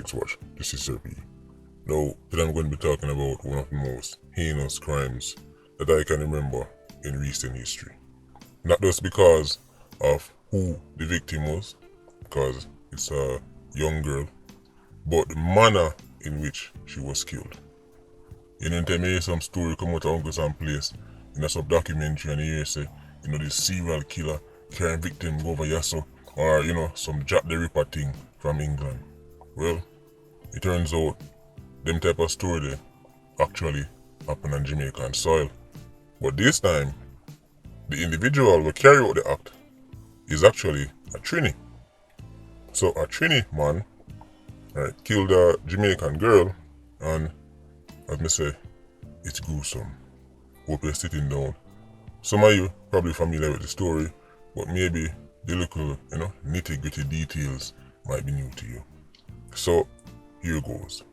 Politricks watch. This is Sir P. Now, today I'm going to be talking about one of the most heinous crimes that I can remember in recent history. Not just because of who the victim was, because it's a young girl, but the manner in which she was killed. You know, tell me some story come out of Uncle Sam place in some documentary and you hear say, this serial killer carrying victim go over Yasso, or some Jack the Ripper thing from England. Well, it turns out them type of story there actually happen on Jamaican soil. But this time, the individual who carry out the act is actually a Trini. So a Trini man killed a Jamaican girl, and as me say, it's gruesome. Hope you're sitting down. Some of you probably familiar with the story, but maybe the little, nitty-gritty details might be new to you. So, here goes.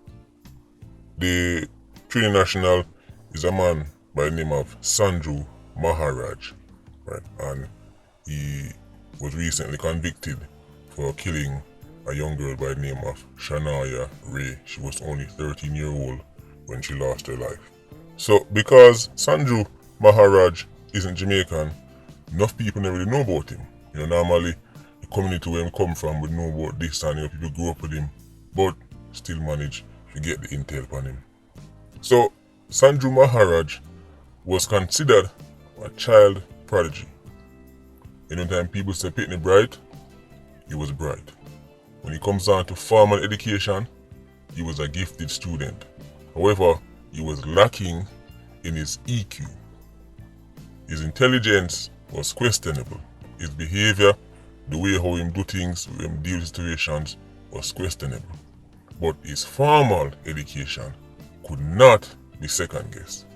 The Trini national is a man by the name of Sanju Maharaj, right? And he was recently convicted for killing a young girl by the name of Shanoy Wray. She was only 13 years old when she lost her life. So, because Sanju Maharaj isn't Jamaican, enough people never really know about him. Normally, the community where he come from would know about this and people grew up with him, but still manage to get the intel on him. So, Sanju Maharaj was considered a child prodigy. Anytime people say Pitney bright, he was bright. When it comes down to formal education, he was a gifted student. However, he was lacking in his EQ. His intelligence was questionable. His behavior, the way how he do things, how he deal with situations was questionable. But his formal education could not be second guessed.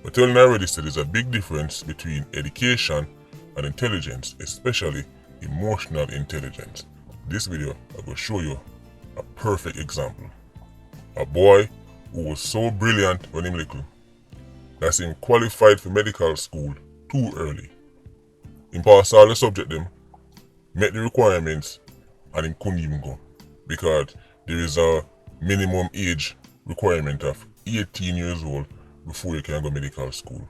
But telling already said there's a big difference between education and intelligence, especially emotional intelligence. This video I will show you a perfect example. A boy who was so brilliant when he was little that he qualified for medical school too early. He passed all the subject them, met the requirements, and he couldn't even go because there is a minimum age requirement of 18 years old before you can go medical school.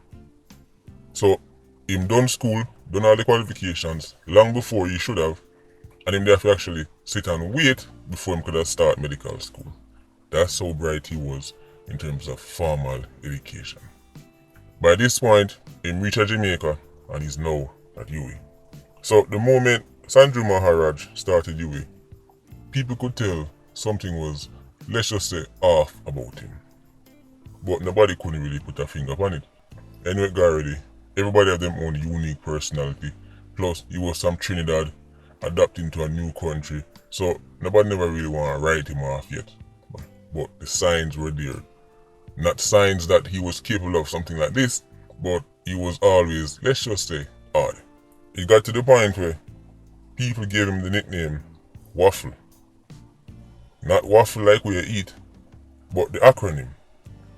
So him done school, done all the qualifications long before he should have, and him have to actually sit and wait before him could have start medical school. That's how bright he was in terms of formal education. By this point, he reached Jamaica and he's now at UWI. So the moment Sanju Maharaj started UWI, people could tell something was, let's just say, off about him. But nobody couldn't really put a finger on it. Anyway, already, everybody have their own unique personality. Plus, he was from Trinidad, adapting to a new country. So nobody never really want to write him off yet. But the signs were there. Not signs that he was capable of something like this, but he was always, let's just say, odd. It got to the point where people gave him the nickname Waffle. Not waffle like we eat, but the acronym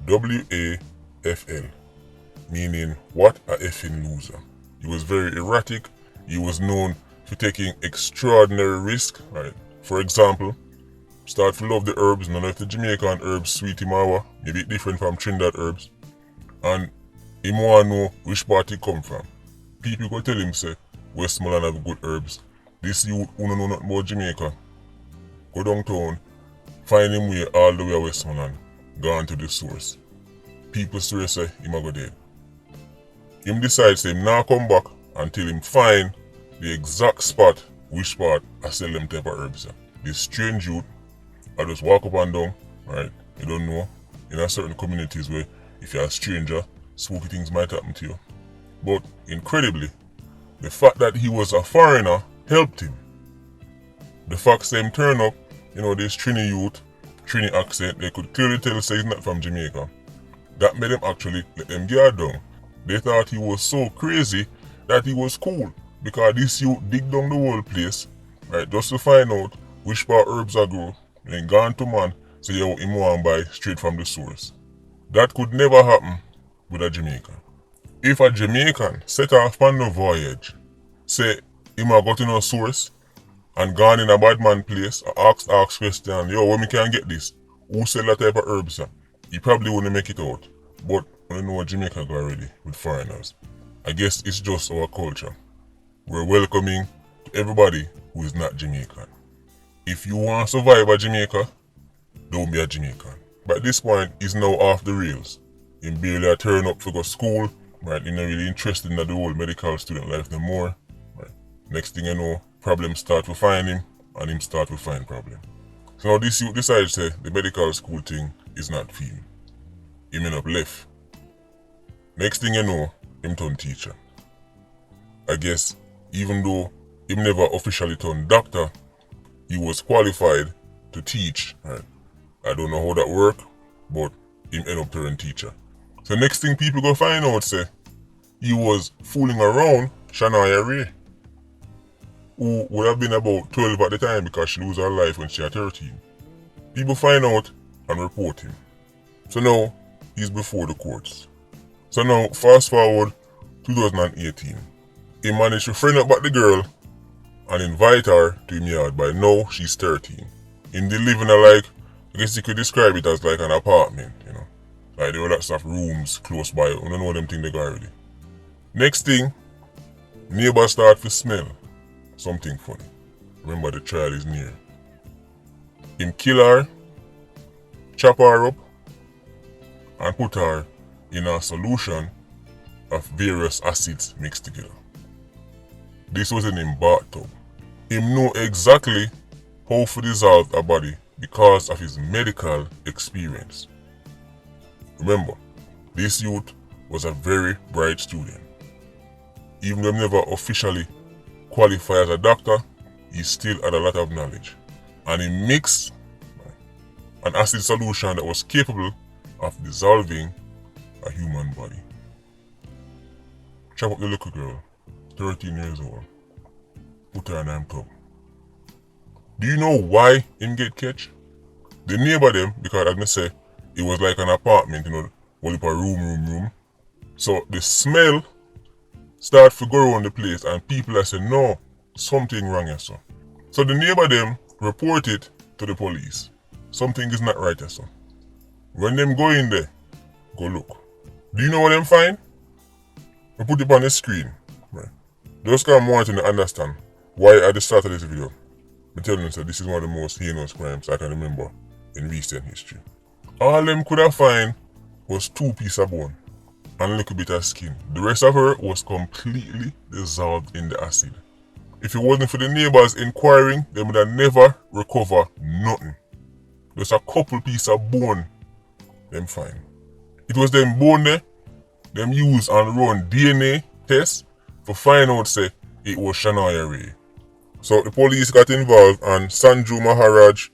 WAFL, meaning what a effing loser. He was very erratic. He was known for taking extraordinary risks. Right? For example, start to love the herbs. None of the Jamaican herbs sweet him or maybe different from Trinidad herbs. And he want to know which part he come from. People go tell him say Westmoreland have good herbs. This youth who don't know nothing about Jamaica, go downtown, find him way all the way to Westmoreland, gone to the source. People swear say him a go dead. Him decides him now come back until him find the exact spot which part I sell them type of herbs. This strange youth, I just walk up and down, right? You don't know. In a certain communities where if you're a stranger, spooky things might happen to you. But incredibly, the fact that he was a foreigner helped him. The fact that him turn up, this Trini youth, Trini accent, they could clearly tell say he's not from Jamaica. That made them actually let them guard down. They thought he was so crazy that he was cool because this youth dig down the whole place, right, just to find out which part herbs are grow, then gone to man, say yo, him want buy straight from the source. That could never happen with a Jamaican. If a Jamaican set off on the voyage, say him a go to no source, and gone in a bad man place, ask question, yo, where me can get this? Who sell that type of herbs? Sir? He probably wouldn't make it out. But I don't know what Jamaica go already with foreigners. I guess it's just our culture. We're welcoming to everybody who is not Jamaican. If you want to survive at Jamaica, don't be a Jamaican. But at this point, he's now off the rails. He barely a turn up for go school, right? He's not really interested in the whole medical student life no more. Right? Next thing you know, problems start to find him, and him start to find problem. So now this youth decides to say the medical school thing is not for him. Him end up left. Next thing you know, him turn teacher. I guess even though him never officially turned doctor, he was qualified to teach. Right? I don't know how that work, but him end up turning teacher. So next thing people go find out say he was fooling around Shanoy Wray, who would have been about 12 at the time because she lose her life when she was 13. People find out and report him. So now he's before the courts. So now fast forward 2018. He managed to friend up back the girl and invite her to him yard. By now she's 13. In the living like, I guess you could describe it as like an apartment, you know. Like there were lots of rooms close by. I don't know them thing they got already. Next thing, neighbors start to smell something funny. Remember the trial is near. Him kill her, chop her up, and put her in a solution of various acids mixed together. This was in him bathtub. Him know exactly how to dissolve a body because of his medical experience. Remember, this youth was a very bright student. Even though he never officially qualified as a doctor, he still had a lot of knowledge. And he mixed an acid solution that was capable of dissolving a human body. Chop up the little girl, 13 years old, put her in a tub. Do you know why him get catch? The neighbor them, because as I say, it was like an apartment, you know, all up a room. So the smell start to go around the place and people are saying, no, something wrong here, so. So the neighbor them report it to the police. Something is not right here, so. When them go in there, go look. Do you know what them find? I put it on the screen. Right. Those kind of wanting to understand why at the start of this video, I'm telling you that this is one of the most heinous crimes I can remember in recent history. All them could have find was 2 pieces of bone and a little bit of skin. The rest of her was completely dissolved in the acid. If it wasn't for the neighbors inquiring, they would have never recovered nothing. Just a couple pieces of bone them find. It was them bone there, them use and run DNA tests to find out say it was Shanoy Wray. So the police got involved and Sanju Maharaj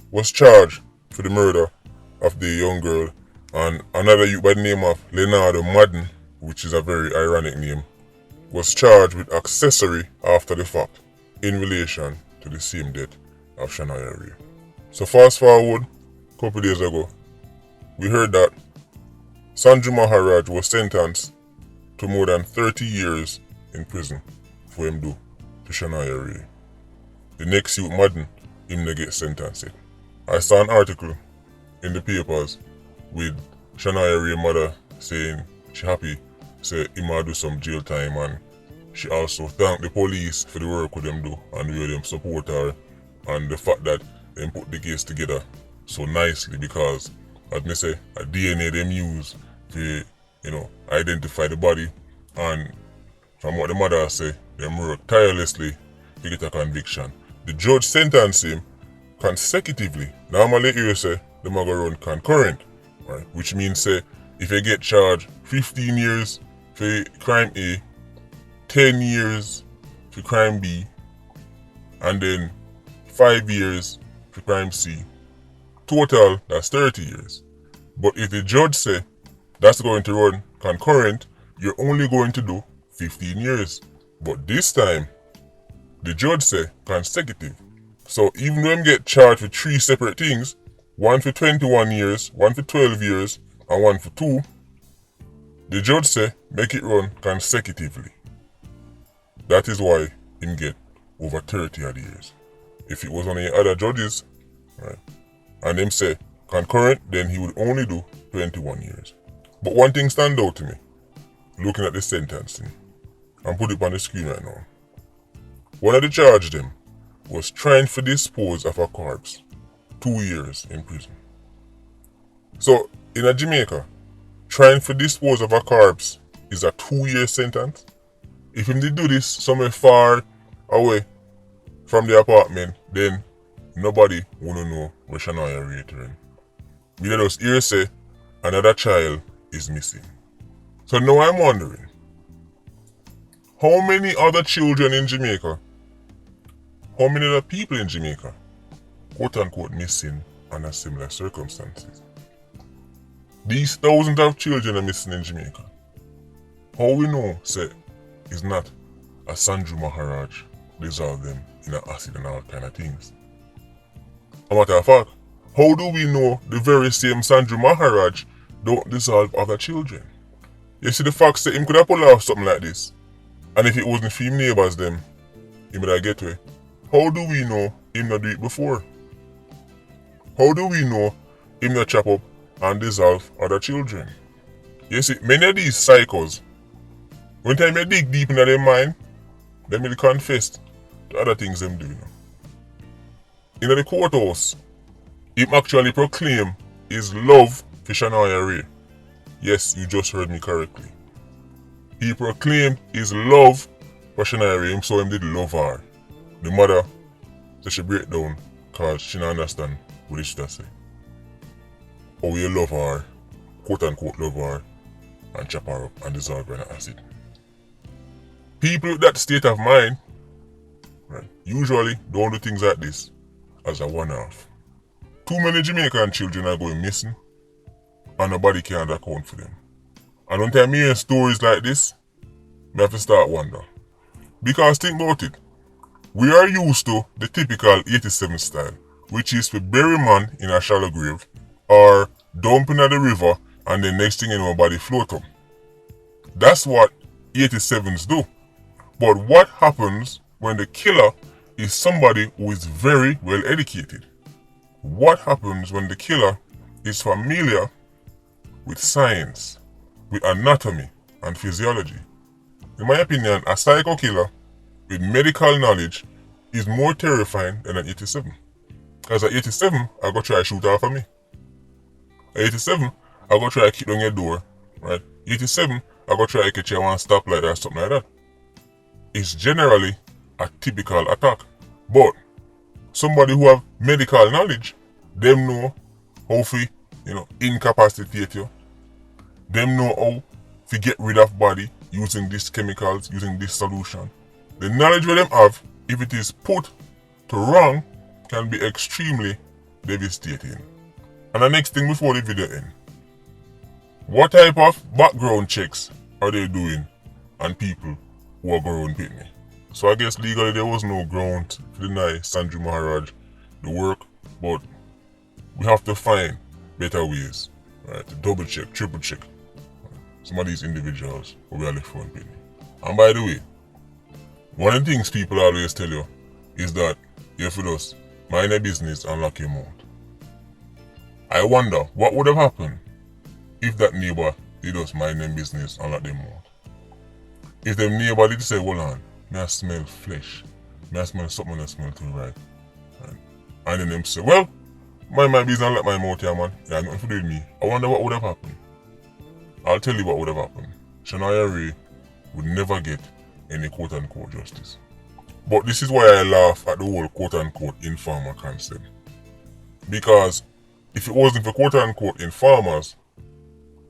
was charged for the murder of the young girl, and another youth by the name of Leonardo Madden, which is a very ironic name, was charged with accessory after the fact in relation to the same death of Shanoy Wray. So fast forward a couple days ago, we heard that Sanju Maharaj was sentenced to more than 30 years in prison for him do to Shanoy Wray. The next youth Madden, him to get sentenced. I saw an article in the papers with Shanoy Wray mother saying she happy, say he might do some jail time, and she also thanked the police for the work with them do and the way them support her and the fact that they put the case together so nicely, because as me say, a DNA them use to, identify the body, and from what the mother say, them work tirelessly to get a conviction. The judge sentenced him consecutively. Normally you say the maga run concurrent, right? Which means say if you get charged 15 years for crime A, 10 years for crime B, and then 5 years for crime C, total that's 30 years. But if the judge say that's going to run concurrent, you're only going to do 15 years. But this time, the judge say consecutive. So even though them get charged with 3 separate things, one for 21 years, one for 12 years, and one for 2, the judge say make it run consecutively. That is why him get over 30 odd years. if it was on any other judges, right, and them say concurrent, then he would only do 21 years. But one thing stand out to me, looking at the sentencing, and put it on the screen right now. One of the charge them was trying to dispose of a corpse, 2 years in prison. So in a Jamaica, trying to dispose of a corpse is a 2-year sentence. If him did do this somewhere far away from the apartment, then nobody wanna know where Shanoy and Wray turn. We let us hear say another child is missing. So now I'm wondering, how many other children in Jamaica, how many other people in Jamaica, quote unquote, missing under similar circumstances? These thousands of children are missing in Jamaica. How we know, say, is not a Sanju Maharaj dissolve them in an acid and all kind of things. A matter of fact, how do we know the very same Sanju Maharaj don't dissolve other children? You see, the fact that him could have pulled off something like this, and if it wasn't for him neighbors them, he would have get away. How do we know him not do it before? How do we know him not chop up and dissolve other children? You see, many of these psychos, when time you dig deep into their mind, they will confess to other things them do. In the courthouse, him actually proclaim his love for Shanoy and Wray. Yes, you just heard me correctly. He proclaimed his love for Shanoy and Wray, so him did love her. The mother said she break down because she don't understand what she should say. How you love her, quote unquote love her, and chop her up and dissolve her in acid. People with that state of mind, right, usually don't do things like this as a one-off. Too many Jamaican children are going missing and nobody can account for them. And when I hear stories like this, I have to start wonder. Because think about it, we are used to the typical 87 style, which is to bury man in a shallow grave or dump in the river and the next thing you know, body float up. That's what 87s do. But what happens when the killer is somebody who is very well educated? What happens when the killer is familiar with science, with anatomy and physiology? In my opinion, a psycho killer with medical knowledge is more terrifying than an 87. Because at 87, I go try to shoot off of me. At 87, I go try to kick down your door, right? 87, I go try to catch you one stoplight or something like that. It's generally a typical attack. But somebody who have medical knowledge, them know how to, incapacitate you. Them know how to get rid of body using these chemicals, using this solution. The knowledge that them have, if it is put to wrong, can be extremely devastating. And the next thing before the video ends, what type of background checks are they doing on people who are going pitney? So I guess legally there was no ground to deny Sanju Maharaj the work, but we have to find better ways, right, to double check, triple check some of these individuals who we are left on pitney. And by the way, one of the things people always tell you is that you have to just mind your business and lock your mouth. I wonder what would have happened if that neighbor did just mind their business and lock their mouth. If them neighbor did say, hold on, may I smell flesh, may I smell something that smells too right. And then them say, well, mind my business and lock my mouth here, man. You have nothing to do with me. I wonder what would have happened. I'll tell you what would have happened. Shanoy and Wray would never get any quote-unquote justice. But this is why I laugh at the whole quote-unquote informer concept. Because if it wasn't for quote-unquote informers,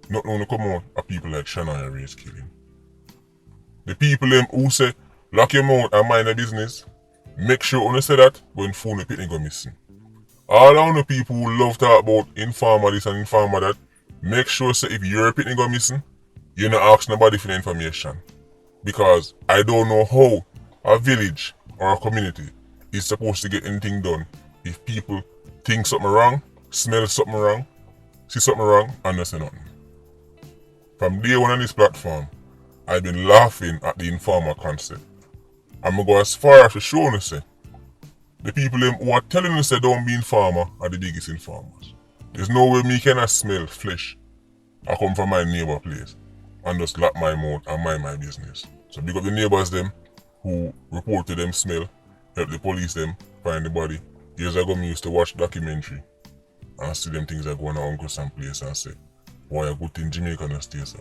not only come out of people like Shanoy and Wray's killing. The people them who say, lock your mouth and mind your business, make sure when you say that, when phone the pitney go missing. All of the people who love to talk about informer this and informer that, make sure say if your pitney go missing, you not ask nobody for the information. Because I don't know how a village or a community is supposed to get anything done if people think something wrong, smell something wrong, see something wrong, and not say nothing. From day one on this platform, I've been laughing at the informer concept. I'm going to go as far as to show you say, The people them who are telling us they don't be informer are the biggest informers. There's no way me cannot smell flesh. I come from my neighbor place and just lock my mouth and mind my business. So big up the neighbors them who report to them smell, help the police them find the body. Years ago me used to watch documentary and see them things that go on our Uncle Sam place and say, why a good thing Jamaica not stay so?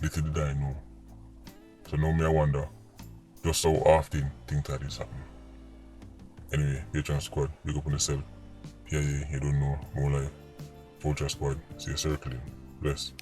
Little did I know. So now me I wonder just how often things like this happen. Anyway, Patreon squad, big up on yourself. Yeah, you don't know, more life. Vulture squad, see you circling. Bless.